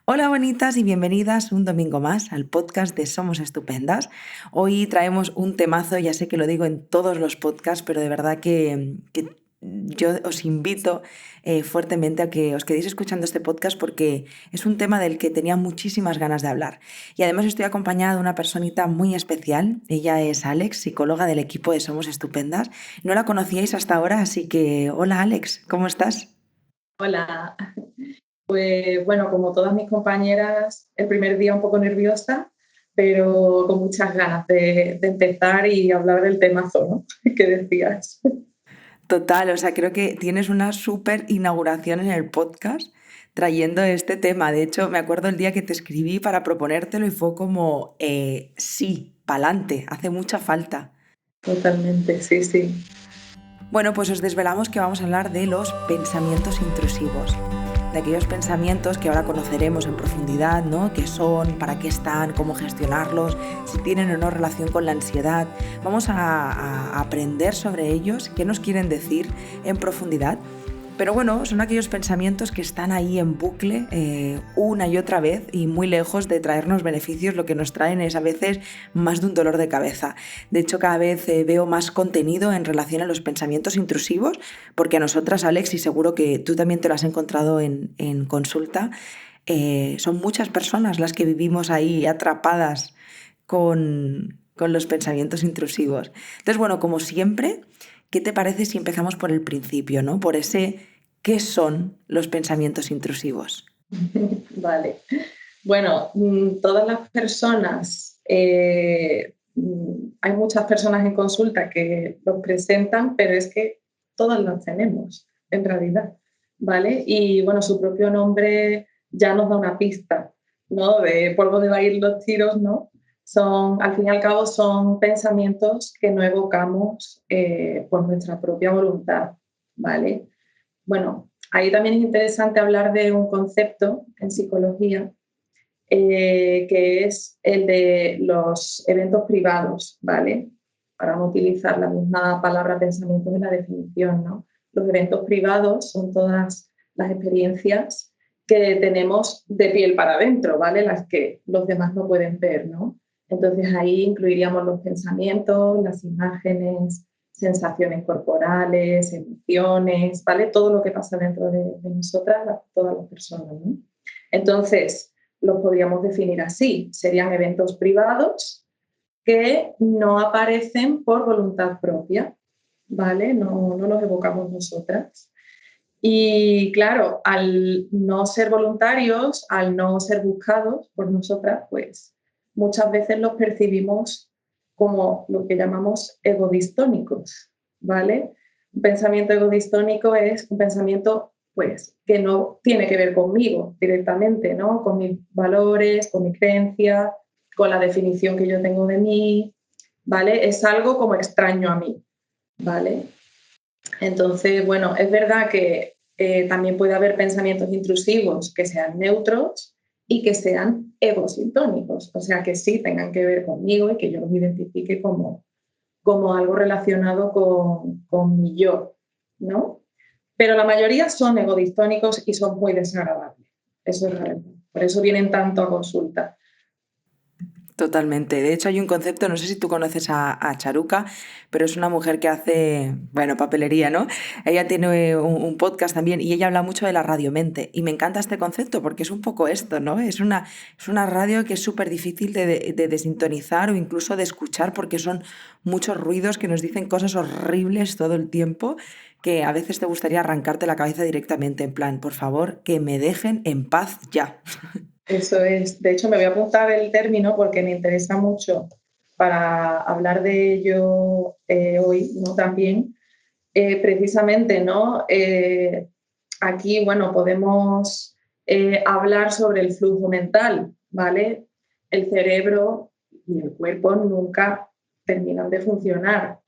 Hola bonitas y bienvenidas un domingo más al podcast de Somos Estupendas. Hoy traemos un temazo, ya sé que lo digo en todos los podcasts, pero de verdad que yo os invito fuertemente a que os quedéis escuchando este podcast porque es un tema del que tenía muchísimas ganas de hablar. Y además estoy acompañada de una personita muy especial. Ella es Alex, psicóloga del equipo de Somos Estupendas. No la conocíais hasta ahora, así que hola Alex, ¿cómo estás? Hola, bueno, como todas mis compañeras, el primer día un poco nerviosa, pero con muchas ganas de empezar y hablar del temazo, ¿no? ¿Qué decías? Total, o sea, creo que tienes una súper inauguración en el podcast trayendo este tema. De hecho, me acuerdo el día que te escribí para proponértelo y fue como, sí, pa'lante, hace mucha falta. Totalmente, sí, sí. Bueno, pues os desvelamos que vamos a hablar de los pensamientos intrusivos, de aquellos pensamientos que ahora conoceremos en profundidad, ¿no? ¿Qué son? ¿Para qué están? ¿Cómo gestionarlos? Si tienen o no relación con la ansiedad. Vamos a aprender sobre ellos, qué nos quieren decir en profundidad. Pero bueno, son aquellos pensamientos que están ahí en bucle una y otra vez y muy lejos de traernos beneficios, lo que nos traen es a veces más de un dolor de cabeza. De hecho, cada vez veo más contenido en relación a los pensamientos intrusivos, porque a nosotras, Alex, y seguro que tú también te lo has encontrado en consulta, son muchas personas las que vivimos ahí atrapadas con los pensamientos intrusivos. Entonces, bueno, como siempre, ¿qué te parece si empezamos por el principio, ¿no? Por ese, ¿qué son los pensamientos intrusivos? Vale. Bueno, todas las personas, hay muchas personas en consulta que los presentan, pero es que todas los tenemos, en realidad, ¿vale? Y bueno, su propio nombre ya nos da una pista, ¿no? De por dónde va a ir los tiros, ¿no? Son, al fin y al cabo, son pensamientos que no evocamos por nuestra propia voluntad, ¿vale? Bueno, ahí también es interesante hablar de un concepto en psicología que es el de los eventos privados, ¿vale? Para no utilizar la misma palabra pensamiento en la definición, ¿no? Los eventos privados son todas las experiencias que tenemos de piel para adentro, ¿vale? Las que los demás no pueden ver, ¿no? Entonces ahí incluiríamos los pensamientos, las imágenes, sensaciones corporales, emociones, ¿vale? Todo lo que pasa dentro de nosotras, todas las personas, ¿no? Entonces, los podríamos definir así. Serían eventos privados que no aparecen por voluntad propia, ¿vale? No los evocamos nosotras. Y claro, al no ser voluntarios, al no ser buscados por nosotras, pues muchas veces los percibimos como lo que llamamos egodistónicos, ¿vale? Un pensamiento egodistónico es un pensamiento pues que no tiene que ver conmigo directamente, ¿no? Con mis valores, con mi creencia, con la definición que yo tengo de mí, ¿vale? Es algo como extraño a mí, ¿vale? Entonces, bueno, es verdad que también puede haber pensamientos intrusivos que sean neutros y que sean egosintónicos, o sea, que sí tengan que ver conmigo y que yo los identifique como algo relacionado con mi yo, ¿no? Pero la mayoría son egodistónicos y son muy desagradables. Eso es real. Por eso vienen tanto a consulta. Totalmente. De hecho, hay un concepto, no sé si tú conoces a Charuca, pero es una mujer que hace, bueno, papelería, ¿no? Ella tiene un podcast también y ella habla mucho de la radiomente. Y me encanta este concepto porque es un poco esto, ¿no? Es una radio que es súper difícil de desintonizar o incluso de escuchar porque son muchos ruidos que nos dicen cosas horribles todo el tiempo que a veces te gustaría arrancarte la cabeza directamente, en plan, por favor, que me dejen en paz ya. Eso es. De hecho, me voy a apuntar el término porque me interesa mucho para hablar de ello hoy, ¿no? También, precisamente, ¿no? Aquí, bueno, podemos hablar sobre el flujo mental, ¿vale? El cerebro y el cuerpo nunca terminan de funcionar.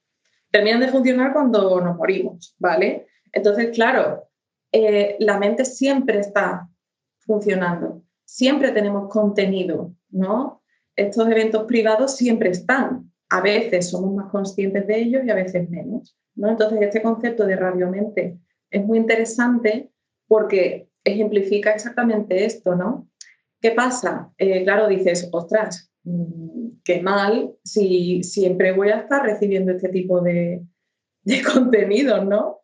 Terminan de funcionar cuando nos morimos, ¿vale? Entonces, claro, la mente siempre está funcionando, siempre tenemos contenido, ¿no? Estos eventos privados siempre están. A veces somos más conscientes de ellos y a veces menos, ¿no? Entonces, este concepto de radiomente es muy interesante porque ejemplifica exactamente esto, ¿no? ¿Qué pasa? Claro, dices, ostras, qué mal si siempre voy a estar recibiendo este tipo de contenidos, ¿no?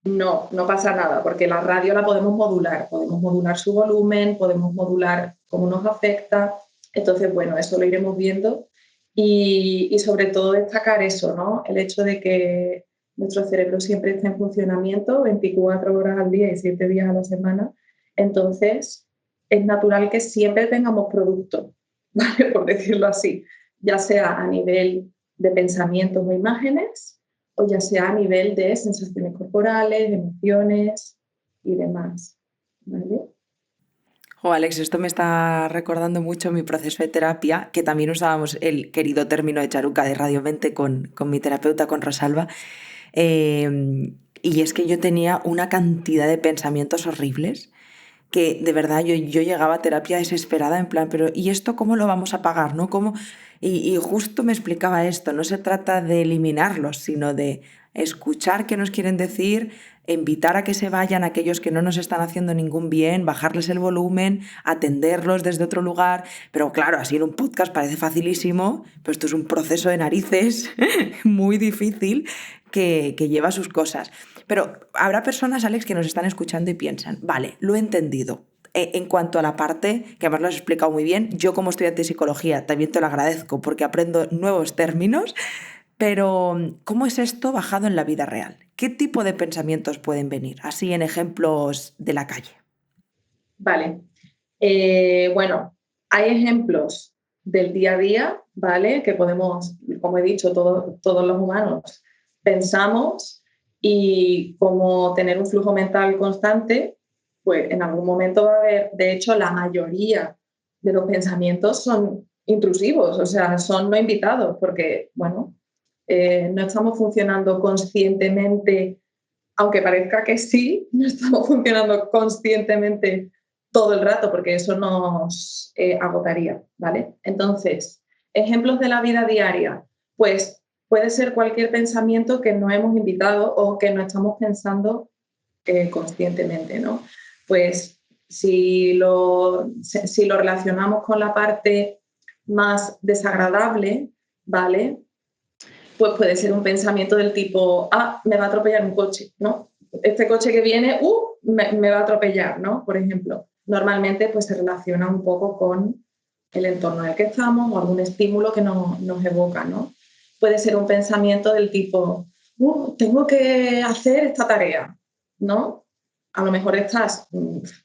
No, no pasa nada, porque la radio la podemos modular su volumen, podemos modular cómo nos afecta. Entonces, bueno, eso lo iremos viendo y sobre todo destacar eso, ¿no? El hecho de que nuestro cerebro siempre está en funcionamiento 24 horas al día y 7 días a la semana. Entonces, es natural que siempre tengamos producto, ¿vale? Por decirlo así, ya sea a nivel de pensamientos o imágenes, o ya sea a nivel de sensaciones corporales, emociones y demás, ¿vale? Oh, Alex, esto me está recordando mucho mi proceso de terapia, que también usábamos el querido término de charuca de Radio Mente con mi terapeuta, con Rosalba. Y es que yo tenía una cantidad de pensamientos horribles que de verdad yo llegaba a terapia desesperada en plan, pero ¿y esto cómo lo vamos a pagar? ¿No? ¿Cómo? Y justo me explicaba esto, no se trata de eliminarlos, sino de escuchar qué nos quieren decir, invitar a que se vayan aquellos que no nos están haciendo ningún bien, bajarles el volumen, atenderlos desde otro lugar. Pero claro, así en un podcast parece facilísimo, pero esto es un proceso de narices muy difícil que lleva sus cosas. Pero habrá personas, Alex, que nos están escuchando y piensan, vale, lo he entendido. En cuanto a la parte, que además lo has explicado muy bien, yo como estudiante de psicología también te lo agradezco porque aprendo nuevos términos, pero ¿cómo es esto bajado en la vida real? ¿Qué tipo de pensamientos pueden venir? Así en ejemplos de la calle. Vale. Bueno, hay ejemplos del día a día, ¿vale? Que podemos, como he dicho, todos los humanos pensamos y como tener un flujo mental constante, pues en algún momento va a haber, de hecho, la mayoría de los pensamientos son intrusivos, o sea, son no invitados, porque, bueno, no estamos funcionando conscientemente, aunque parezca que sí, no estamos funcionando conscientemente todo el rato, porque eso nos agotaría, ¿vale? Entonces, ejemplos de la vida diaria, pues puede ser cualquier pensamiento que no hemos invitado o que no estamos pensando conscientemente, ¿no? Pues si lo relacionamos con la parte más desagradable, ¿vale? Pues puede ser un pensamiento del tipo, me va a atropellar un coche, ¿no? Este coche que viene, me va a atropellar, ¿no? Por ejemplo, normalmente pues se relaciona un poco con el entorno en el que estamos o algún estímulo que nos evoca, ¿no? Puede ser un pensamiento del tipo, tengo que hacer esta tarea, ¿no? A lo mejor estás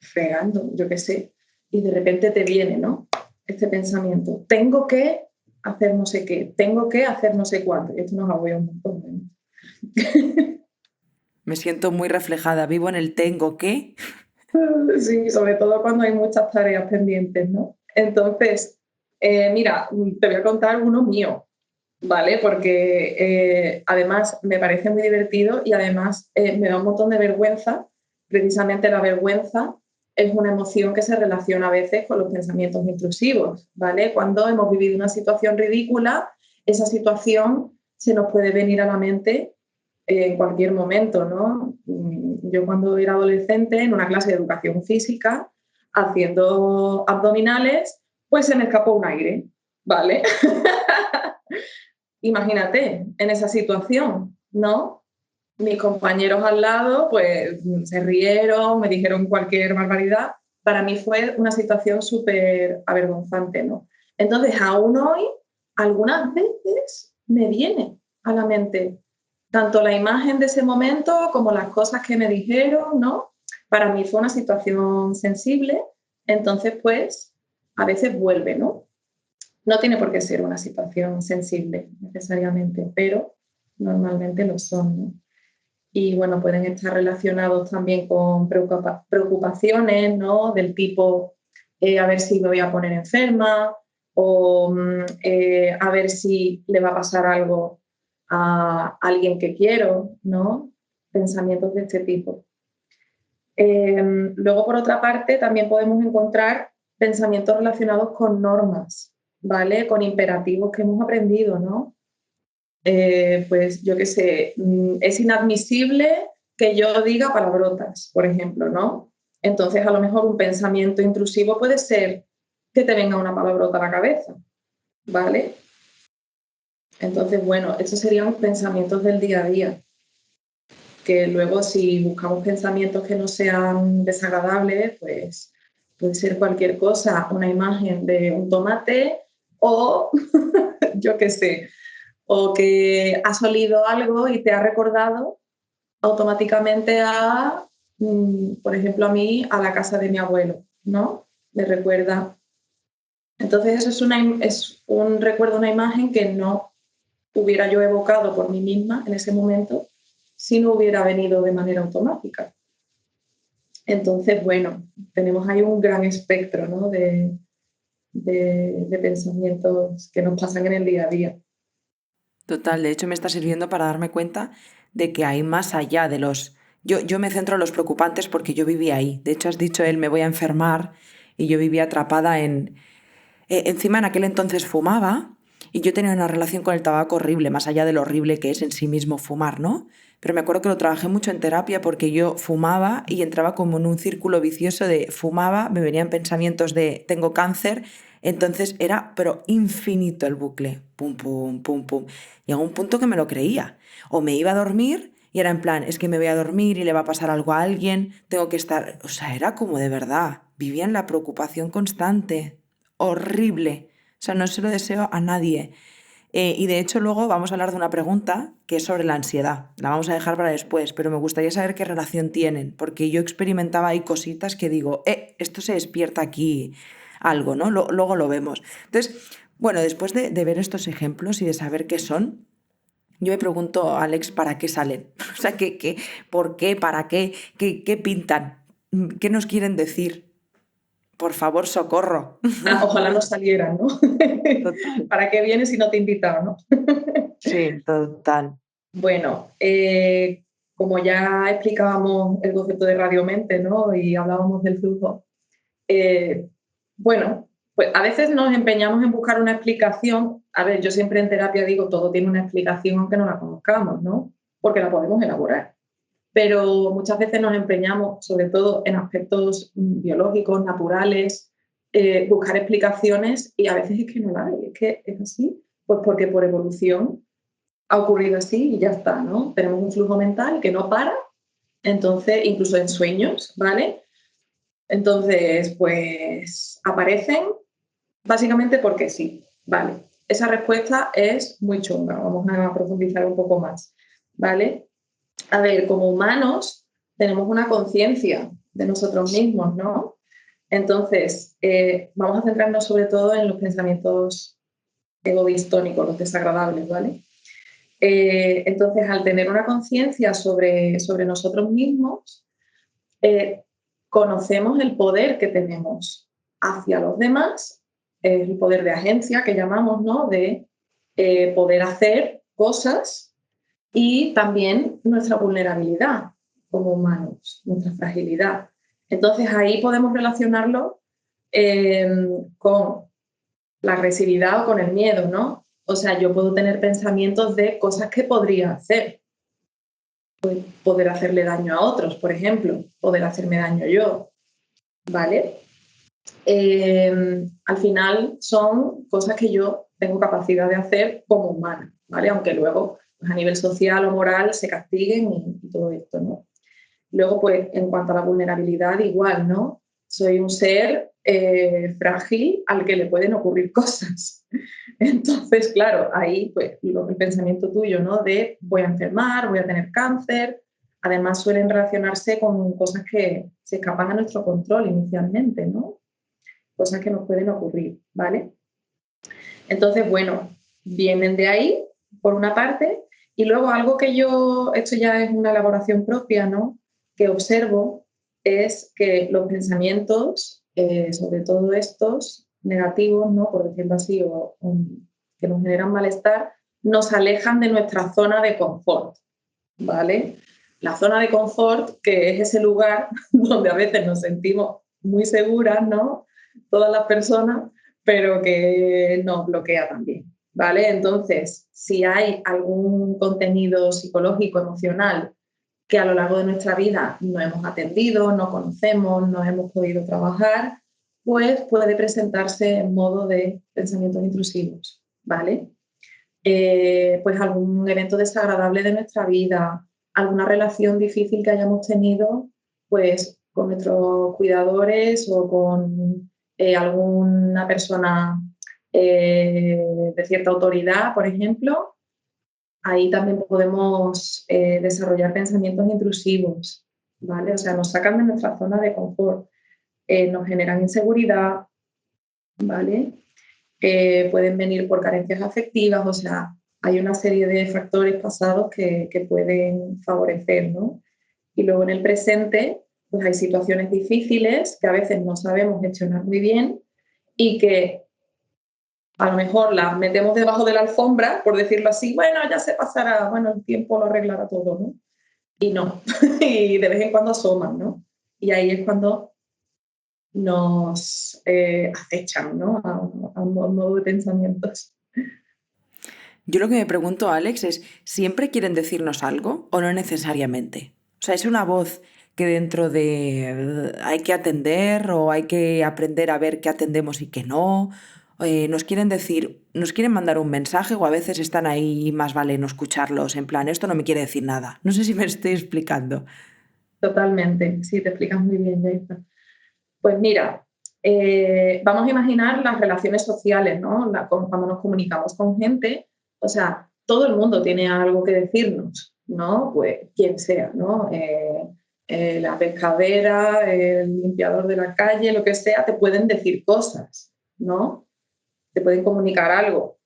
fregando, yo qué sé, y de repente te viene, ¿no? Este pensamiento, tengo que hacer no sé qué, tengo que hacer no sé cuánto. Esto nos agobia un montón. Me siento muy reflejada, vivo en el tengo que. Sí, sobre todo cuando hay muchas tareas pendientes, ¿no? Entonces, mira, te voy a contar uno mío, ¿vale? Porque además me parece muy divertido y además me da un montón de vergüenza. Precisamente la vergüenza es una emoción que se relaciona a veces con los pensamientos intrusivos, ¿vale? Cuando hemos vivido una situación ridícula, esa situación se nos puede venir a la mente en cualquier momento, ¿no? Yo cuando era adolescente, en una clase de educación física, haciendo abdominales, pues se me escapó un aire, ¿vale? Imagínate en esa situación, ¿no? Mis compañeros al lado, pues se rieron, me dijeron cualquier barbaridad. Para mí fue una situación súper avergonzante, ¿no? Entonces, aún hoy, algunas veces me viene a la mente tanto la imagen de ese momento como las cosas que me dijeron, ¿no? Para mí fue una situación sensible, entonces, pues, a veces vuelve, ¿no? No tiene por qué ser una situación sensible necesariamente, pero normalmente lo son, ¿no? Y bueno, pueden estar relacionados también con preocupaciones, ¿no? Del tipo, a ver si me voy a poner enferma o a ver si le va a pasar algo a alguien que quiero, ¿no? Pensamientos de este tipo. Luego, por otra parte, también podemos encontrar pensamientos relacionados con normas, ¿vale? Con imperativos que hemos aprendido, ¿no? Pues yo qué sé, es inadmisible que yo diga palabrotas, por ejemplo, ¿no? Entonces, a lo mejor un pensamiento intrusivo puede ser, que te venga una palabrota a la cabeza, ¿vale? Entonces, bueno, estos serían pensamientos del día a día, que luego si buscamos pensamientos que no sean desagradables, pues puede ser cualquier cosa, una imagen de un tomate o yo qué sé, o que has olido algo y te ha recordado automáticamente a, por ejemplo, a mí, a la casa de mi abuelo, ¿no? Me recuerda. Entonces, eso es un recuerdo, una imagen que no hubiera yo evocado por mí misma en ese momento si no hubiera venido de manera automática. Entonces, bueno, tenemos ahí un gran espectro, ¿no? de pensamientos que nos pasan en el día a día. Total, de hecho me está sirviendo para darme cuenta de que hay más allá de los... Yo me centro en los preocupantes porque yo vivía ahí. De hecho, has dicho él, me voy a enfermar y yo vivía atrapada en... encima en aquel entonces fumaba y yo tenía una relación con el tabaco horrible, más allá de lo horrible que es en sí mismo fumar, ¿no? Pero me acuerdo que lo trabajé mucho en terapia porque yo fumaba y entraba como en un círculo vicioso de fumaba, me venían pensamientos de tengo cáncer, entonces era pero infinito el bucle, pum, pum, pum, pum. Llegó un punto que me lo creía. O me iba a dormir y era en plan, es que me voy a dormir y le va a pasar algo a alguien, tengo que estar... O sea, era como de verdad, vivía en la preocupación constante, horrible. O sea, no se lo deseo a nadie. Y de hecho luego vamos a hablar de una pregunta que es sobre la ansiedad. La vamos a dejar para después, pero me gustaría saber qué relación tienen, porque yo experimentaba ahí cositas que digo, esto se despierta aquí algo, ¿no? Luego lo vemos. Entonces, bueno, después de ver estos ejemplos y de saber qué son, yo me pregunto, Alex, ¿para qué salen? O sea, ¿por qué? ¿Para qué? ¿Qué pintan? ¿Qué nos quieren decir? Por favor, socorro. Ojalá no salieran, ¿no? Total. ¿Para qué vienes si no te he invitado, no? Sí, total. Bueno, como ya explicábamos el concepto de radiomente, ¿no? Y hablábamos del flujo, bueno, pues a veces nos empeñamos en buscar una explicación. A ver, yo siempre en terapia digo, todo tiene una explicación aunque no la conozcamos, ¿no? Porque la podemos elaborar. Pero muchas veces nos empeñamos, sobre todo en aspectos biológicos, naturales, buscar explicaciones y a veces es que no la hay, es que es así, pues porque por evolución ha ocurrido así y ya está, ¿no? Tenemos un flujo mental que no para, entonces, incluso en sueños, ¿vale? Entonces, pues aparecen básicamente porque sí, ¿vale? Esa respuesta es muy chunga, vamos a profundizar un poco más, ¿vale? A ver, como humanos tenemos una conciencia de nosotros mismos, ¿no? Entonces, vamos a centrarnos sobre todo en los pensamientos egodistónicos, los desagradables, ¿vale? Entonces, al tener una conciencia sobre nosotros mismos, conocemos el poder que tenemos hacia los demás, el poder de agencia que llamamos, ¿no? De poder hacer cosas y también nuestra vulnerabilidad como humanos, nuestra fragilidad. Entonces ahí podemos relacionarlo con la agresividad o con el miedo, ¿no? O sea, yo puedo tener pensamientos de cosas que podría hacer, poder hacerle daño a otros, por ejemplo, poder hacerme daño yo, ¿vale? Al final son cosas que yo tengo capacidad de hacer como humana, ¿vale? Aunque luego pues, a nivel social o moral se castiguen y todo esto, ¿no? Luego, pues, en cuanto a la vulnerabilidad, igual, ¿no? Soy un ser frágil al que le pueden ocurrir cosas. Entonces, claro, ahí, pues, el pensamiento tuyo, ¿no? De voy a enfermar, voy a tener cáncer. Además, suelen relacionarse con cosas que se escapan a nuestro control inicialmente, ¿no? Cosas que nos pueden ocurrir, ¿vale? Entonces, bueno, vienen de ahí, por una parte, y luego algo que yo, esto ya es una elaboración propia, ¿no? Que observo es que los pensamientos, sobre todo estos negativos, ¿no? Por decirlo así, o que nos generan malestar, nos alejan de nuestra zona de confort, ¿vale? La zona de confort, que es ese lugar donde a veces nos sentimos muy seguras, ¿no? Todas las personas, pero que nos bloquea también, ¿vale? Entonces, si hay algún contenido psicológico, emocional, que a lo largo de nuestra vida no hemos atendido, no conocemos, no hemos podido trabajar, pues puede presentarse en modo de pensamientos intrusivos, ¿vale? Pues algún evento desagradable de nuestra vida, alguna relación difícil que hayamos tenido, pues con nuestros cuidadores o con alguna persona de cierta autoridad, por ejemplo, ahí también podemos desarrollar pensamientos intrusivos, ¿vale? O sea, nos sacan de nuestra zona de confort, nos generan inseguridad, ¿vale? Pueden venir por carencias afectivas, o sea, hay una serie de factores pasados que pueden favorecer, ¿no? Y luego en el presente, pues hay situaciones difíciles que a veces no sabemos gestionar muy bien y que a lo mejor las metemos debajo de la alfombra, por decirlo así, bueno, ya se pasará, bueno, el tiempo lo arreglará todo, ¿no? Y no, y de vez en cuando asoman, ¿no? Y ahí es cuando nos acechan, ¿no? A un modo de pensamientos. Yo lo que me pregunto, Alex, es, ¿siempre quieren decirnos algo o no necesariamente? O sea, ¿es una voz que dentro de hay que atender o hay que aprender a ver qué atendemos y qué no? Nos quieren decir, nos quieren mandar un mensaje o a veces están ahí y más vale no escucharlos, en plan, esto no me quiere decir nada. No sé si me estoy explicando. Totalmente, sí, te explicas muy bien, Jason. Pues mira, vamos a imaginar las relaciones sociales, ¿no? Cuando nos comunicamos con gente, o sea, todo el mundo tiene algo que decirnos, ¿no? Pues quien sea, ¿no? La pescadera, el limpiador de la calle, lo que sea, te pueden decir cosas, ¿no? Te pueden comunicar algo.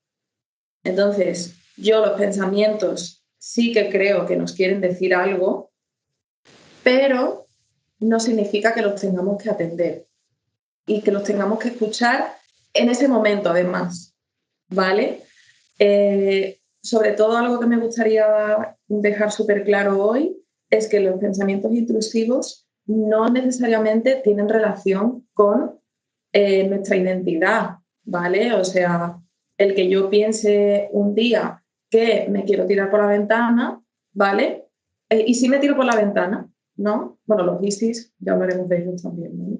Entonces, yo los pensamientos sí que creo que nos quieren decir algo, pero no significa que los tengamos que atender y que los tengamos que escuchar en ese momento, además, ¿vale? Sobre todo algo que me gustaría dejar súper claro hoy es que los pensamientos intrusivos no necesariamente tienen relación con nuestra identidad, ¿vale? O sea, el que yo piense un día que me quiero tirar por la ventana, ¿vale? ¿Y si me tiro por la ventana? ¿No? Bueno, los ISIS, ya hablaremos de ellos también, ¿no?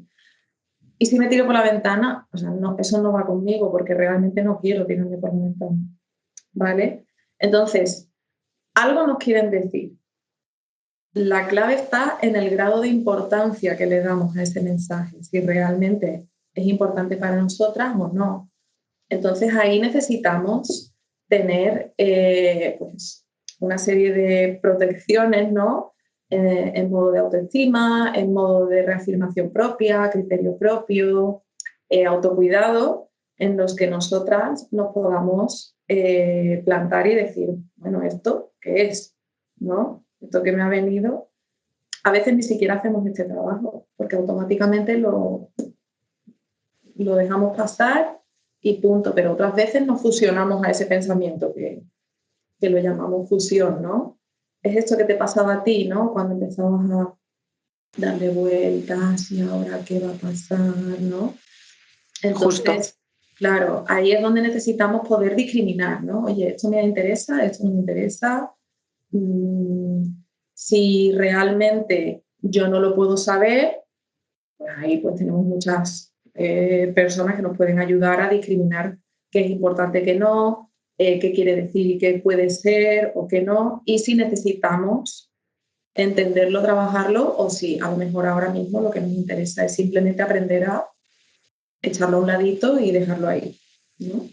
Y si me tiro por la ventana, o sea, no, eso no va conmigo porque realmente no quiero tirarme por la ventana, ¿vale? Entonces, algo nos quieren decir. La clave está en el grado de importancia que le damos a ese mensaje, si realmente es importante para nosotras o no. Entonces ahí necesitamos tener pues, una serie de protecciones, ¿no? En modo de autoestima, en modo de reafirmación propia, criterio propio, autocuidado, en los que nosotras nos podamos plantar y decir, bueno, ¿esto qué es? ¿No? Esto que me ha venido. A veces ni siquiera hacemos este trabajo, porque automáticamente lo dejamos pasar y punto, pero otras veces nos fusionamos a ese pensamiento que lo llamamos fusión, ¿no? Es esto que te pasaba a ti, ¿no? Cuando empezabas a darle vueltas y ahora qué va a pasar, ¿no? Justo. Entonces, claro, ahí es donde necesitamos poder discriminar, ¿no? Oye, esto me interesa, esto no me interesa. Si realmente yo no lo puedo saber, pues ahí pues tenemos muchas personas que nos pueden ayudar a discriminar qué es importante, qué no, qué quiere decir y qué puede ser o qué no, y si necesitamos entenderlo, trabajarlo, o si a lo mejor ahora mismo lo que nos interesa es simplemente aprender a echarlo a un ladito y dejarlo ahí, ¿no?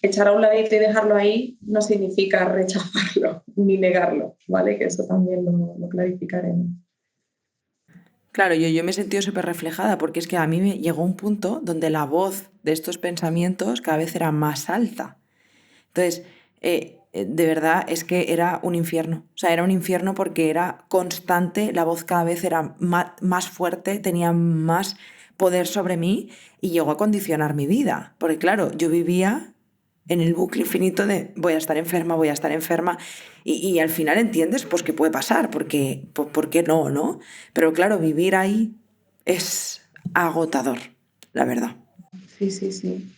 Echar a un ladito y dejarlo ahí no significa rechazarlo ni negarlo, ¿vale? Que eso también lo clarificaremos. Claro, yo me he sentido súper reflejada porque es que a mí me llegó un punto donde la voz de estos pensamientos cada vez era más alta. Entonces, de verdad es que era un infierno. O sea, era un infierno porque era constante, la voz cada vez era más fuerte, tenía más poder sobre mí y llegó a condicionar mi vida. Porque claro, yo vivía en el bucle infinito de voy a estar enferma y al final entiendes pues que puede pasar, porque ¿por qué no, no? Pero claro, vivir ahí es agotador, la verdad. Sí, sí, sí,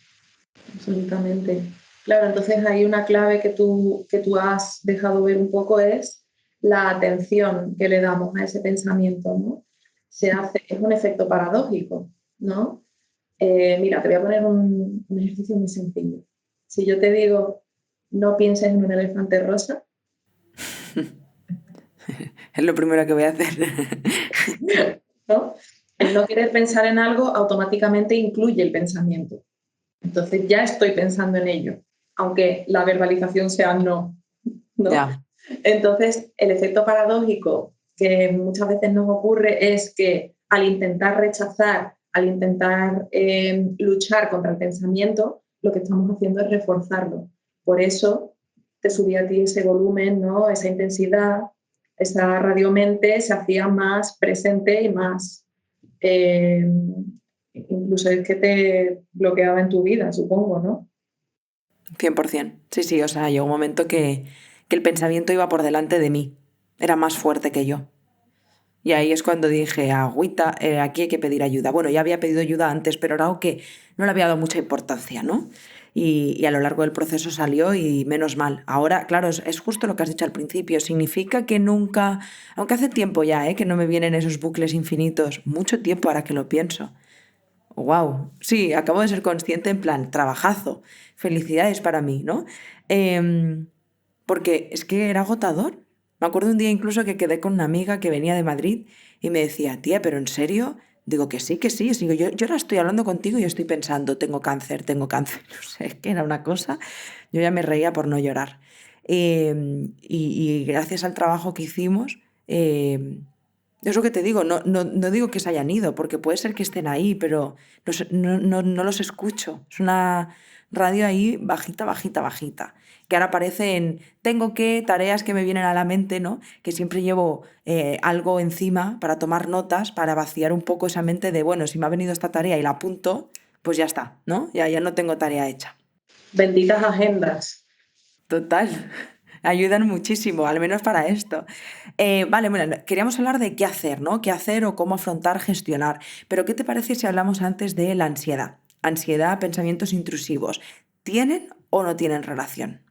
absolutamente. Claro, entonces hay una clave que tú has dejado ver un poco es la atención que le damos a ese pensamiento, ¿no? Es un efecto paradójico, ¿no? Mira, te voy a poner un ejercicio muy sencillo. Si yo te digo, no pienses en un elefante rosa, Es lo primero que voy a hacer. ¿no? El no querer pensar en algo automáticamente incluye el pensamiento. Entonces ya estoy pensando en ello, aunque la verbalización sea no, ¿no? Ya. Entonces, el efecto paradójico que muchas veces nos ocurre es que al intentar rechazar, al intentar luchar contra el pensamiento, lo que estamos haciendo es reforzarlo. Por eso te subía a ti ese volumen, ¿no? Esa intensidad, esa radiomente se hacía más presente y más... incluso es que te bloqueaba en tu vida, supongo, ¿no? 100%. Sí, sí, o sea, llegó un momento que el pensamiento iba por delante de mí. Era más fuerte que yo. Y ahí es cuando dije, agüita, aquí hay que pedir ayuda. Bueno, ya había pedido ayuda antes, pero era algo que no le había dado mucha importancia, ¿no? Y a lo largo del proceso salió y menos mal. Ahora, claro, es justo lo que has dicho al principio. Significa que nunca, aunque hace tiempo ya, que no me vienen esos bucles infinitos, mucho tiempo ahora que lo pienso. Wow, sí, acabo de ser consciente en plan, trabajazo, felicidades para mí, ¿no? Em, Porque es que era agotador. Me acuerdo un día incluso que quedé con una amiga que venía de Madrid y me decía, tía, ¿pero en serio? Digo que sí, que sí. Digo, yo ahora estoy hablando contigo y estoy pensando, tengo cáncer, tengo cáncer. No sé, es que era una cosa. Yo ya me reía por no llorar. Y gracias al trabajo que hicimos, es lo que te digo, no digo que se hayan ido, porque puede ser que estén ahí, pero no los escucho. Es una radio ahí bajita, bajita, bajita. Que ahora aparece en tengo que, tareas que me vienen a la mente, ¿no? Que siempre llevo algo encima para tomar notas, para vaciar un poco esa mente de, bueno, si me ha venido esta tarea y la apunto, pues ya está, ¿no? Ya no tengo tarea hecha. Benditas agendas. Total. Ayudan muchísimo, al menos para esto. Vale, bueno, queríamos hablar de qué hacer, ¿no? Qué hacer o cómo afrontar, gestionar. Pero ¿qué te parece si hablamos antes de la ansiedad? Ansiedad, pensamientos intrusivos. ¿Tienen o no tienen relación?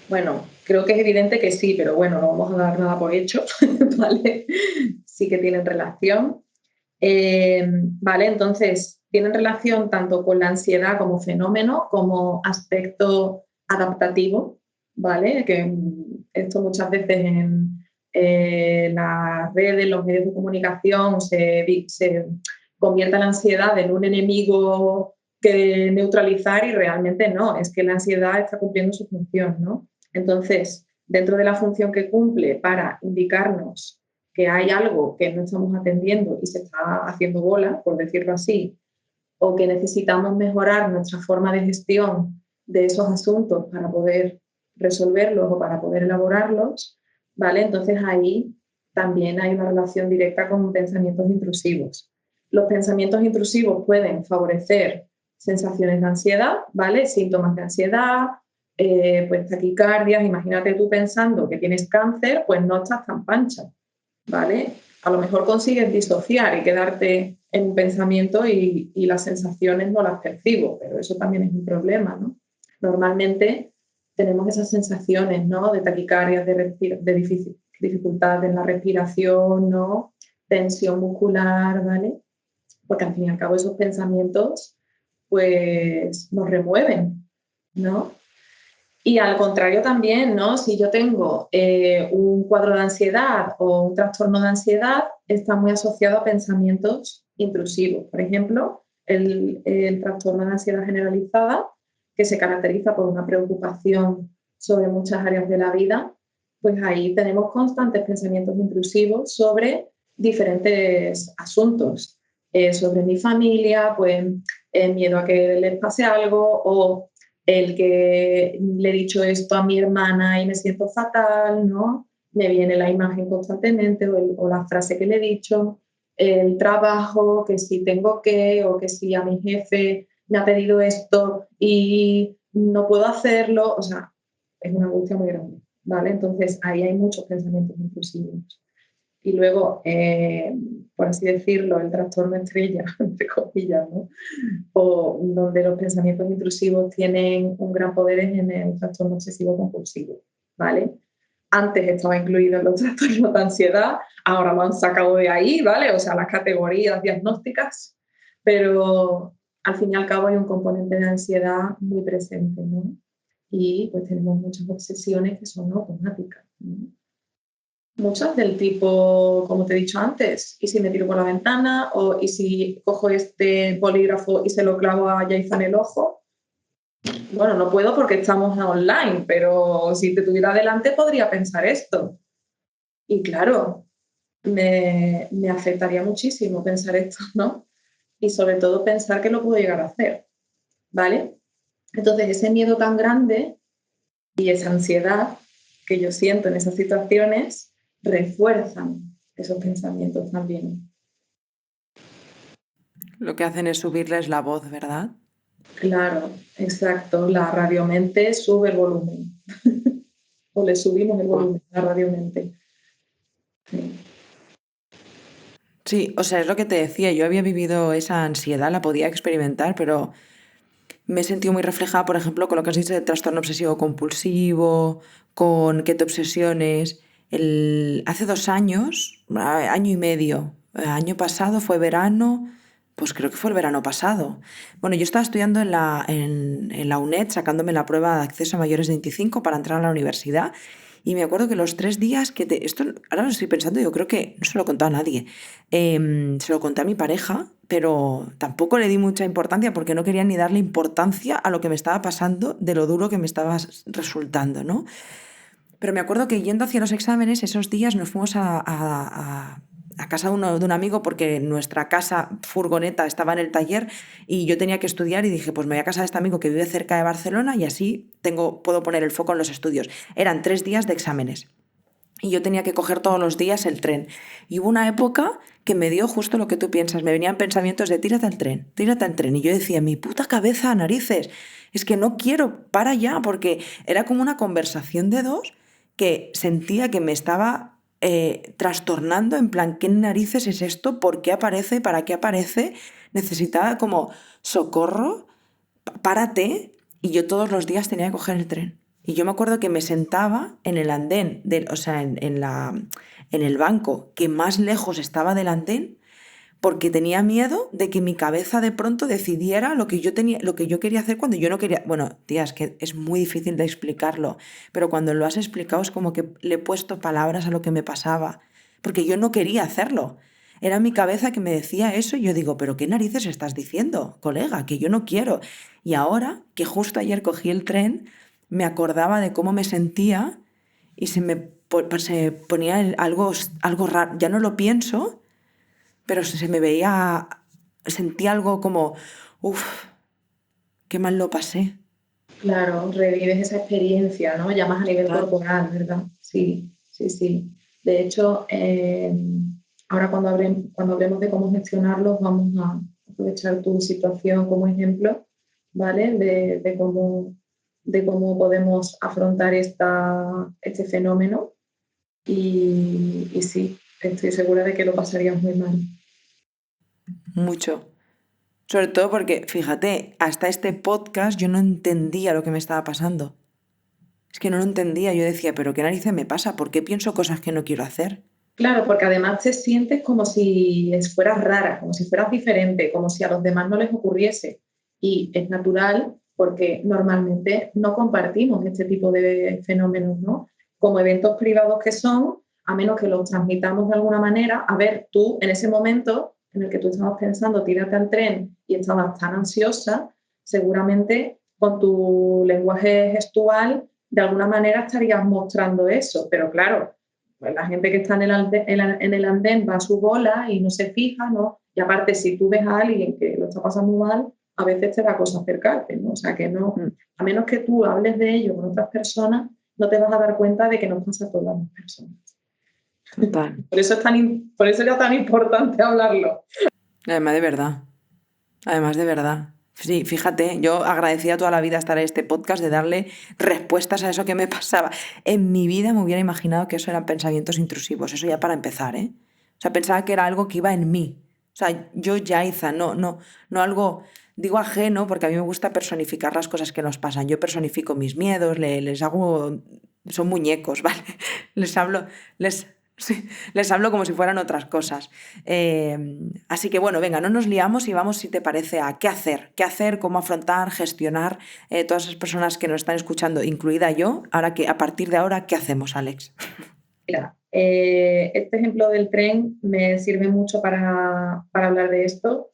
Bueno, creo que es evidente que sí, pero bueno, no vamos a dar nada por hecho, ¿vale? Sí que tienen relación. Vale, entonces, tienen relación tanto con la ansiedad como fenómeno, como aspecto adaptativo, ¿vale? Que esto muchas veces en las redes, los medios de comunicación, se convierte la ansiedad en un enemigo que neutralizar y realmente no, es que la ansiedad está cumpliendo su función, ¿no? Entonces, dentro de la función que cumple para indicarnos que hay algo que no estamos atendiendo y se está haciendo bola, por decirlo así, o que necesitamos mejorar nuestra forma de gestión de esos asuntos para poder resolverlos o para poder elaborarlos, ¿vale? Entonces ahí también hay una relación directa con pensamientos intrusivos. Los pensamientos intrusivos pueden favorecer sensaciones de ansiedad, ¿vale? Síntomas de ansiedad, pues taquicardias. Imagínate tú pensando que tienes cáncer, pues no estás tan pancha, ¿vale? A lo mejor consigues disociar y quedarte en un pensamiento y las sensaciones no las percibo, pero eso también es un problema, ¿no? Normalmente tenemos esas sensaciones, ¿no? De taquicardias, de dificultad en la respiración, ¿no? Tensión muscular, ¿vale? Porque al fin y al cabo esos pensamientos pues nos remueven, ¿no? Y al contrario también, ¿no? Si yo tengo un cuadro de ansiedad o un trastorno de ansiedad, está muy asociado a pensamientos intrusivos. Por ejemplo, el trastorno de ansiedad generalizada, que se caracteriza por una preocupación sobre muchas áreas de la vida, pues ahí tenemos constantes pensamientos intrusivos sobre diferentes asuntos, sobre mi familia, pues miedo a que les pase algo o el que le he dicho esto a mi hermana y me siento fatal, ¿no? Me viene la imagen constantemente o la frase que le he dicho, el trabajo, que si tengo que, o que si a mi jefe me ha pedido esto y no puedo hacerlo, o sea, es una angustia muy grande, ¿vale? Entonces ahí hay muchos pensamientos intrusivos. Y luego, por así decirlo, el trastorno estrella, entre comillas, ¿no? O donde los pensamientos intrusivos tienen un gran poder en el trastorno obsesivo compulsivo, ¿vale? Antes estaba incluido en los trastornos de ansiedad, ahora lo han sacado de ahí, ¿vale? O sea, las categorías diagnósticas, pero al fin y al cabo hay un componente de ansiedad muy presente, ¿no? Y pues tenemos muchas obsesiones que son automáticas, ¿no? Muchas del tipo, como te he dicho antes, ¿y si me tiro por la ventana? O ¿y si cojo este bolígrafo y se lo clavo a Yaiza en el ojo? Bueno, no puedo porque estamos online, pero si te tuviera delante podría pensar esto. Y claro, me afectaría muchísimo pensar esto, ¿no? Y sobre todo pensar que lo puedo llegar a hacer, ¿vale? Entonces, ese miedo tan grande y esa ansiedad que yo siento en esas situaciones refuerzan esos pensamientos también. Lo que hacen es subirles la voz, ¿verdad? Claro, exacto. La radiomente sube el volumen. O le subimos el volumen a la radiomente. Sí. Sí, o sea, es lo que te decía, yo había vivido esa ansiedad, la podía experimentar, pero me he sentido muy reflejada, por ejemplo, con lo que has dicho del trastorno obsesivo compulsivo, con que te obsesiones. Hace 2 años, año y medio, año pasado fue verano, pues creo que fue el verano pasado. Bueno, yo estaba estudiando en la UNED, sacándome la prueba de acceso a mayores de 25 para entrar a la universidad. Y me acuerdo que los 3 días esto ahora lo estoy pensando, yo creo que no se lo he contado a nadie. Se lo conté a mi pareja, pero tampoco le di mucha importancia porque no quería ni darle importancia a lo que me estaba pasando, de lo duro que me estaba resultando, ¿no? Pero me acuerdo que yendo hacia los exámenes, esos días nos fuimos a casa de un amigo porque nuestra casa furgoneta estaba en el taller y yo tenía que estudiar y dije, pues me voy a casa de este amigo que vive cerca de Barcelona y así puedo poner el foco en los estudios. Eran 3 días de exámenes. Y yo tenía que coger todos los días el tren. Y hubo una época que me dio justo lo que tú piensas. Me venían pensamientos de tírate al tren, tírate al tren. Y yo decía, mi puta cabeza, narices, es que no quiero, para ya, porque era como una conversación de dos que sentía que me estaba trastornando, en plan, ¿qué narices es esto? ¿Por qué aparece? ¿Para qué aparece? Necesitaba como socorro, párate. Y yo todos los días tenía que coger el tren. Y yo me acuerdo que me sentaba en el andén, o sea, en el banco que más lejos estaba del andén, porque tenía miedo de que mi cabeza de pronto decidiera lo que yo tenía, lo que yo quería hacer cuando yo no quería. Bueno, tía, es que es muy difícil de explicarlo, pero cuando lo has explicado es como que le he puesto palabras a lo que me pasaba, porque yo no quería hacerlo. Era mi cabeza que me decía eso y yo digo, pero ¿qué narices estás diciendo, colega? Que yo no quiero. Y ahora, que justo ayer cogí el tren, me acordaba de cómo me sentía y se ponía algo raro. Ya no lo pienso, pero se me veía, sentía algo como, uff, qué mal lo pasé. Claro, revives esa experiencia, ¿no? Ya más a nivel Claro. corporal, ¿verdad? Sí, sí, sí. De hecho, ahora cuando hablemos de cómo gestionarlos, vamos a aprovechar tu situación como ejemplo, ¿vale? De cómo podemos afrontar este fenómeno. Y sí, estoy segura de que lo pasarías muy mal. Mucho. Sobre todo porque, fíjate, hasta este podcast yo no entendía lo que me estaba pasando. Es que no lo entendía. Yo decía, pero ¿qué narices me pasa? ¿Por qué pienso cosas que no quiero hacer? Claro, porque además te sientes como si fueras rara, como si fueras diferente, como si a los demás no les ocurriese. Y es natural porque normalmente no compartimos este tipo de fenómenos, ¿no? Como eventos privados que son, a menos que los transmitamos de alguna manera. A ver, tú en ese momento en el que tú estabas pensando, tírate al tren y estabas tan ansiosa, seguramente con tu lenguaje gestual de alguna manera estarías mostrando eso. Pero claro, pues la gente que está en el andén va a su bola y no se fija, ¿no? Y aparte, si tú ves a alguien que lo está pasando mal, a veces te da cosa acercarte, ¿no? O sea, que no, a menos que tú hables de ello con otras personas, no te vas a dar cuenta de que nos pasa a todas las personas. Total. Por eso era tan importante hablarlo. Además de verdad. Además de verdad. Sí, fíjate, yo agradecía toda la vida estar en este podcast de darle respuestas a eso que me pasaba. En mi vida me hubiera imaginado que eso eran pensamientos intrusivos, eso ya para empezar, ¿eh? O sea, pensaba que era algo que iba en mí. O sea, yo Yaiza, no algo, digo ajeno, porque a mí me gusta personificar las cosas que nos pasan. Yo personifico mis miedos, les hago, son muñecos, ¿vale? Les hablo, Sí, les hablo como si fueran otras cosas. Así que bueno, venga, no nos liamos y vamos, si te parece, a qué hacer, cómo afrontar, gestionar todas esas personas que nos están escuchando, incluida yo. Ahora que a partir de ahora, ¿qué hacemos, Alex? Mira, este ejemplo del tren me sirve mucho para hablar de esto.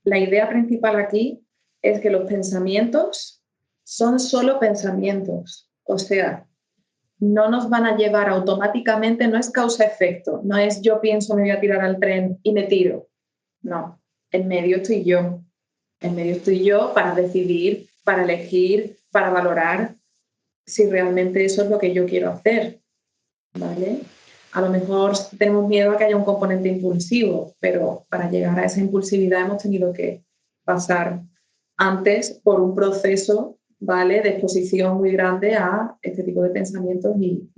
La idea principal aquí es que los pensamientos son solo pensamientos. O sea, no nos van a llevar automáticamente, no es causa-efecto, no es yo pienso me voy a tirar al tren y me tiro. No, en medio estoy yo. En medio estoy yo para decidir, para elegir, para valorar si realmente eso es lo que yo quiero hacer, ¿vale? A lo mejor tenemos miedo a que haya un componente impulsivo, pero para llegar a esa impulsividad hemos tenido que pasar antes por un proceso, ¿vale?, de exposición muy grande a este tipo de pensamientos y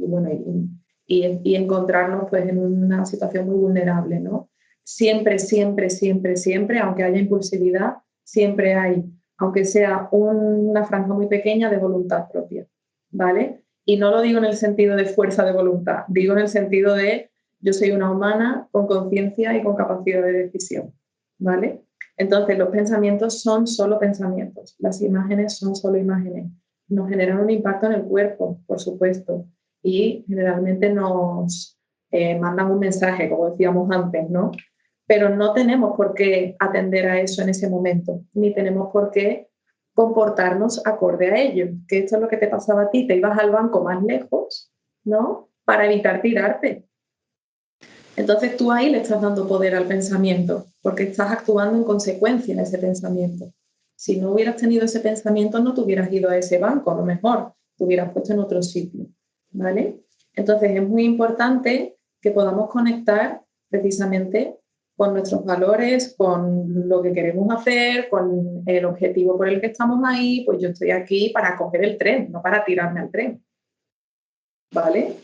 encontrarnos pues en una situación muy vulnerable, ¿no? Siempre, siempre, siempre, siempre, aunque haya impulsividad, siempre hay, aunque sea una franja muy pequeña de voluntad propia, ¿vale? Y no lo digo en el sentido de fuerza de voluntad, digo en el sentido de yo soy una humana con conciencia y con capacidad de decisión, ¿vale? Entonces, los pensamientos son solo pensamientos, las imágenes son solo imágenes. Nos generan un impacto en el cuerpo, por supuesto, y generalmente nos mandan un mensaje, como decíamos antes, ¿no? Pero no tenemos por qué atender a eso en ese momento, ni tenemos por qué comportarnos acorde a ello, que esto es lo que te pasaba a ti, te ibas al banco más lejos, ¿no? Para evitar tirarte. Entonces tú ahí le estás dando poder al pensamiento, porque estás actuando en consecuencia en ese pensamiento. Si no hubieras tenido ese pensamiento, no te hubieras ido a ese banco, a lo mejor te hubieras puesto en otro sitio, ¿vale? Entonces es muy importante que podamos conectar precisamente con nuestros valores, con lo que queremos hacer, con el objetivo por el que estamos ahí. Pues yo estoy aquí para coger el tren, no para tirarme al tren, ¿vale?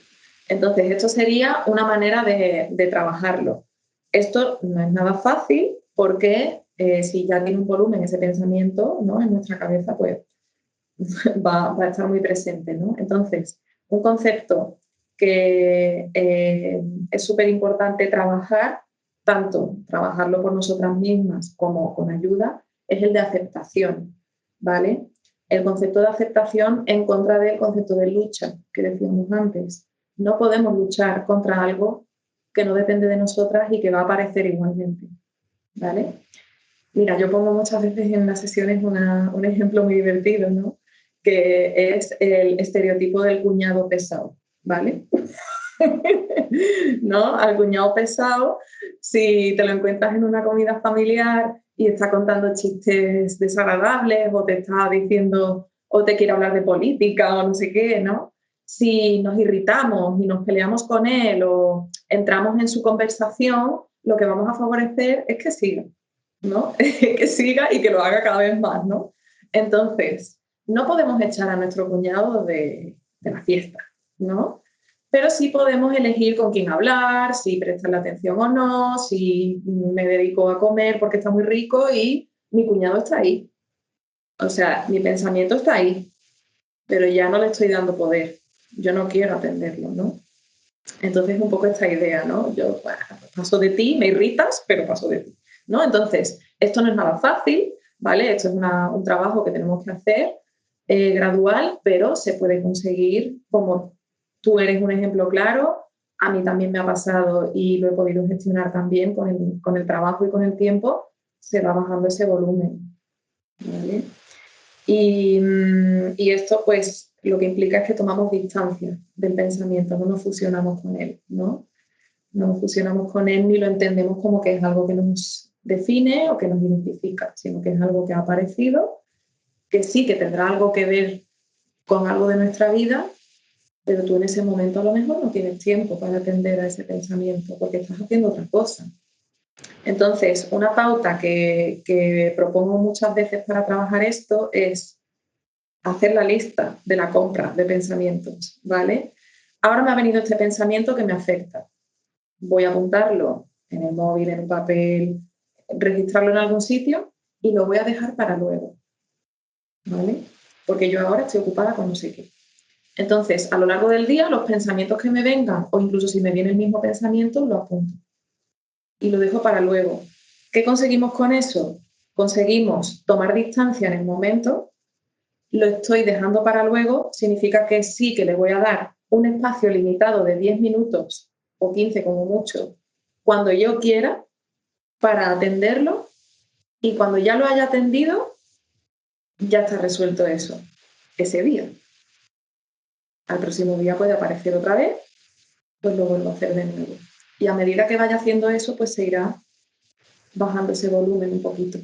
Entonces, esto sería una manera de trabajarlo. Esto no es nada fácil porque si ya tiene un volumen ese pensamiento, ¿no?, en nuestra cabeza, pues va a estar muy presente, ¿no? Entonces, un concepto que es súper importante trabajar, tanto trabajarlo por nosotras mismas como con ayuda, es el de aceptación, ¿vale? El concepto de aceptación en contra del concepto de lucha que decíamos antes. No podemos luchar contra algo que no depende de nosotras y que va a aparecer igualmente, ¿vale? Mira, yo pongo muchas veces en las sesiones un ejemplo muy divertido, ¿no?, que es el estereotipo del cuñado pesado, ¿vale? ¿No? Al cuñado pesado, si te lo encuentras en una comida familiar y está contando chistes desagradables o te está diciendo o te quiere hablar de política o no sé qué, ¿no? Si nos irritamos y nos peleamos con él o entramos en su conversación, lo que vamos a favorecer es que siga, ¿no? Que siga y que lo haga cada vez más, ¿no? Entonces, no podemos echar a nuestro cuñado de la fiesta, ¿no? Pero sí podemos elegir con quién hablar, si prestarle atención o no, si me dedico a comer porque está muy rico y mi cuñado está ahí. O sea, mi pensamiento está ahí, pero ya no le estoy dando poder. Yo no quiero atenderlo, ¿no? Entonces, un poco esta idea, ¿no? Yo bueno, paso de ti, me irritas, pero paso de ti, ¿no? Entonces, esto no es nada fácil, ¿vale? Esto es un trabajo que tenemos que hacer gradual, pero se puede conseguir. Como tú eres un ejemplo claro, a mí también me ha pasado y lo he podido gestionar también con el trabajo y con el tiempo, se va bajando ese volumen, ¿vale? Y esto, pues, lo que implica es que tomamos distancia del pensamiento, no nos fusionamos con él, ¿no? No nos fusionamos con él ni lo entendemos como que es algo que nos define o que nos identifica, sino que es algo que ha aparecido, que sí, que tendrá algo que ver con algo de nuestra vida, pero tú en ese momento a lo mejor no tienes tiempo para atender a ese pensamiento porque estás haciendo otra cosa. Entonces, una pauta que propongo muchas veces para trabajar esto es hacer la lista de la compra de pensamientos, ¿vale? Ahora me ha venido este pensamiento que me afecta. Voy a apuntarlo en el móvil, en un papel, registrarlo en algún sitio y lo voy a dejar para luego, ¿vale? Porque yo ahora estoy ocupada con no sé qué. Entonces, a lo largo del día, los pensamientos que me vengan, o incluso si me viene el mismo pensamiento, lo apunto y lo dejo para luego. ¿Qué conseguimos con eso? Conseguimos tomar distancia en el momento, lo estoy dejando para luego, significa que sí que le voy a dar un espacio limitado de 10 minutos o 15 como mucho, cuando yo quiera, para atenderlo, y cuando ya lo haya atendido, ya está resuelto eso, ese día. Al próximo día puede aparecer otra vez, pues lo vuelvo a hacer de nuevo. Y a medida que vaya haciendo eso, pues se irá bajando ese volumen un poquito.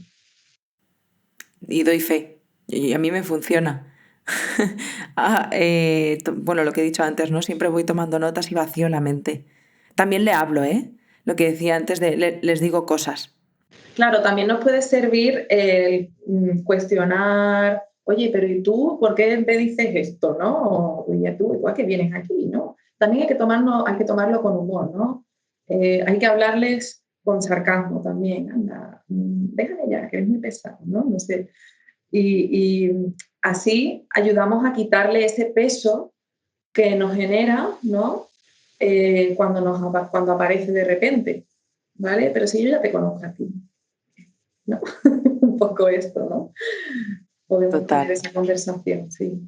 Y doy fe. Y a mí me funciona. Bueno, lo que he dicho antes, ¿no? Siempre voy tomando notas y vacío la mente. También le hablo, ¿eh? Lo que decía antes les digo cosas. Claro, también nos puede servir el cuestionar, oye, pero ¿y tú por qué me dices esto, no? O, oye, ¿tú a qué vienes aquí, no? También hay que tomarlo con humor, ¿no? Hay que hablarles con sarcasmo también. Anda, déjame ya, que eres muy pesado, ¿no? No sé. Y así ayudamos a quitarle ese peso que nos genera, ¿no? Cuando aparece de repente, ¿vale? Pero si yo ya te conozco a ti, ¿no? Un poco esto, ¿no? Podemos tener Total. esa conversación, sí.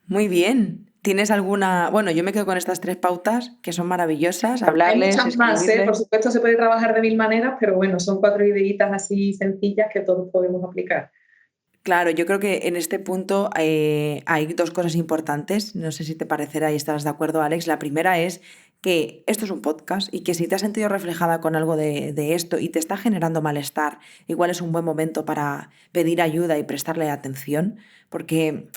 Muy bien. ¿Tienes alguna...? Bueno, yo me quedo con estas 3 pautas que son maravillosas. Hay Hablarles, muchas más, ¿eh? Por escribirles. supuesto se puede trabajar de mil maneras, pero bueno, son 4 ideitas así sencillas que todos podemos aplicar. Claro, yo creo que en este punto hay 2 cosas importantes. No sé si te parecerá y estarás de acuerdo, Alex. La primera es que esto es un podcast y que si te has sentido reflejada con algo de esto y te está generando malestar, igual es un buen momento para pedir ayuda y prestarle atención, porque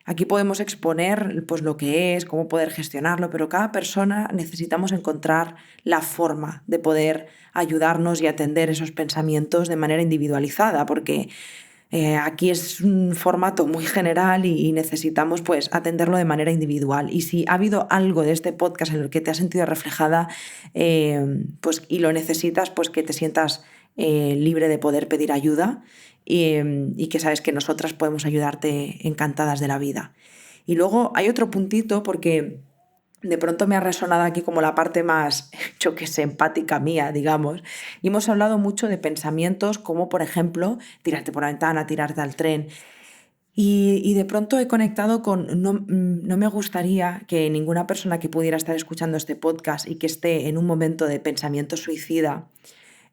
aquí podemos exponer pues, lo que es, cómo poder gestionarlo, pero cada persona necesitamos encontrar la forma de poder ayudarnos y atender esos pensamientos de manera individualizada, porque aquí es un formato muy general y necesitamos pues atenderlo de manera individual. Y si ha habido algo de este podcast en el que te has sentido reflejada pues, y lo necesitas, pues que te sientas libre de poder pedir ayuda y que sabes que nosotras podemos ayudarte encantadas de la vida. Y luego hay otro puntito porque de pronto me ha resonado aquí como la parte más, yo que sé, empática mía, digamos. Y hemos hablado mucho de pensamientos como, por ejemplo, tirarte por la ventana, tirarte al tren. Y de pronto he conectado con, no me gustaría que ninguna persona que pudiera estar escuchando este podcast y que esté en un momento de pensamiento suicida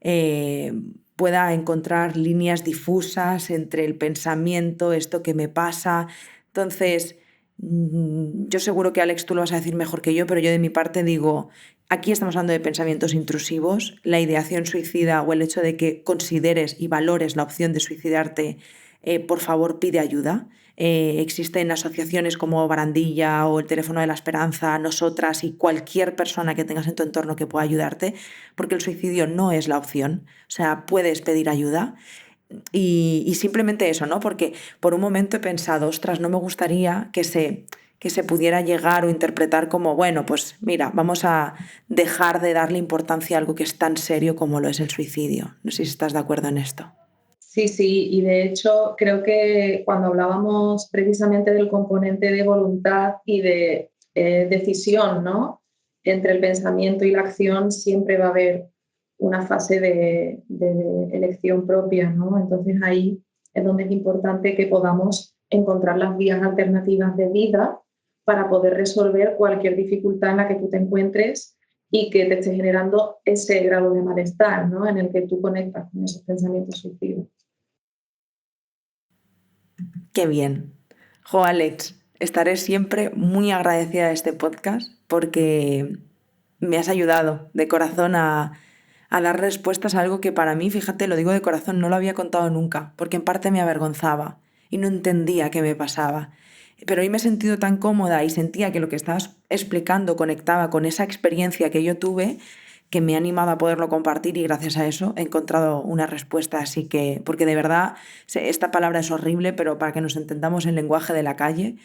eh, pueda encontrar líneas difusas entre el pensamiento, esto que me pasa. Entonces, yo seguro que Alex tú lo vas a decir mejor que yo, pero yo de mi parte digo, aquí estamos hablando de pensamientos intrusivos, la ideación suicida o el hecho de que consideres y valores la opción de suicidarte, por favor pide ayuda. Existen asociaciones como Barandilla o el Teléfono de la Esperanza, nosotras y cualquier persona que tengas en tu entorno que pueda ayudarte, porque el suicidio no es la opción. O sea, puedes pedir ayuda. Y simplemente eso, ¿no? Porque por un momento he pensado, ostras, no me gustaría que se pudiera llegar o interpretar como, bueno, pues mira, vamos a dejar de darle importancia a algo que es tan serio como lo es el suicidio. No sé si estás de acuerdo en esto. Sí, sí, y de hecho creo que cuando hablábamos precisamente del componente de voluntad y de decisión, ¿no? Entre el pensamiento y la acción siempre va a haber una fase de elección propia, ¿no? Entonces ahí es donde es importante que podamos encontrar las vías alternativas de vida para poder resolver cualquier dificultad en la que tú te encuentres y que te esté generando ese grado de malestar, ¿no? En el que tú conectas con esos pensamientos suicidas. Qué bien. Jo, Alex, estaré siempre muy agradecida de este podcast porque me has ayudado de corazón a dar respuestas a algo que para mí, fíjate, lo digo de corazón, no lo había contado nunca, porque en parte me avergonzaba y no entendía qué me pasaba. Pero hoy me he sentido tan cómoda y sentía que lo que estabas explicando conectaba con esa experiencia que yo tuve, que me ha animado a poderlo compartir y gracias a eso he encontrado una respuesta. Así que, porque de verdad, esta palabra es horrible, pero para que nos entendamos en lenguaje de la calle,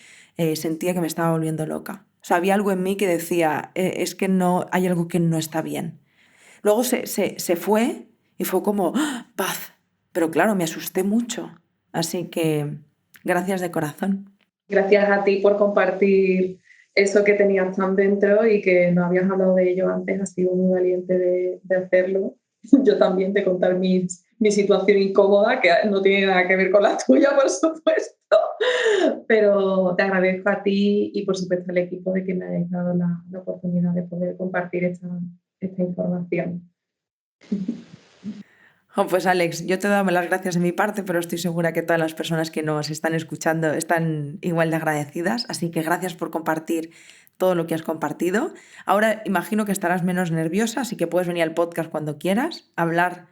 sentía que me estaba volviendo loca. O sea, había algo en mí que decía, es que no, hay algo que no está bien. Luego se fue y fue como, ¡ah! Paz. Pero claro, me asusté mucho. Así que, gracias de corazón. Gracias a ti por compartir eso que tenías tan dentro y que no habías hablado de ello antes. Has sido muy valiente de hacerlo. Yo también de contar mi situación incómoda, que no tiene nada que ver con la tuya, por supuesto. Pero te agradezco a ti y, por supuesto, al equipo de que me hayáis dado la oportunidad de poder compartir esta información. Oh, pues Alex, yo te doy las gracias de mi parte, pero estoy segura que todas las personas que nos están escuchando están igual de agradecidas, así que gracias por compartir todo lo que has compartido. Ahora imagino que estarás menos nerviosa, así que puedes venir al podcast cuando quieras, hablar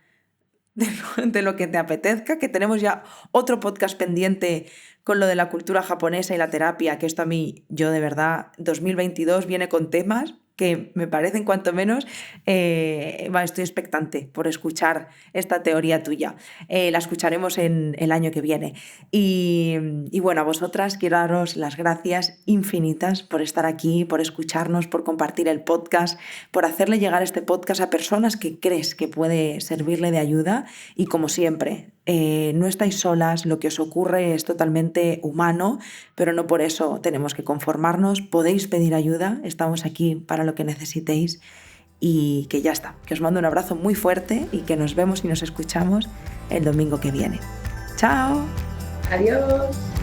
de lo que te apetezca, que tenemos ya otro podcast pendiente con lo de la cultura japonesa y la terapia, que esto a mí, yo de verdad, 2022 viene con temas que me parecen cuanto menos, estoy expectante por escuchar esta teoría tuya. La escucharemos en el año que viene. Y bueno, a vosotras quiero daros las gracias infinitas por estar aquí, por escucharnos, por compartir el podcast, por hacerle llegar este podcast a personas que crees que puede servirle de ayuda. Y como siempre, no estáis solas, lo que os ocurre es totalmente humano, pero no por eso tenemos que conformarnos. Podéis pedir ayuda, estamos aquí para lo que necesitéis y que ya está, que os mando un abrazo muy fuerte y que nos vemos y nos escuchamos el domingo que viene. ¡Chao! Adiós.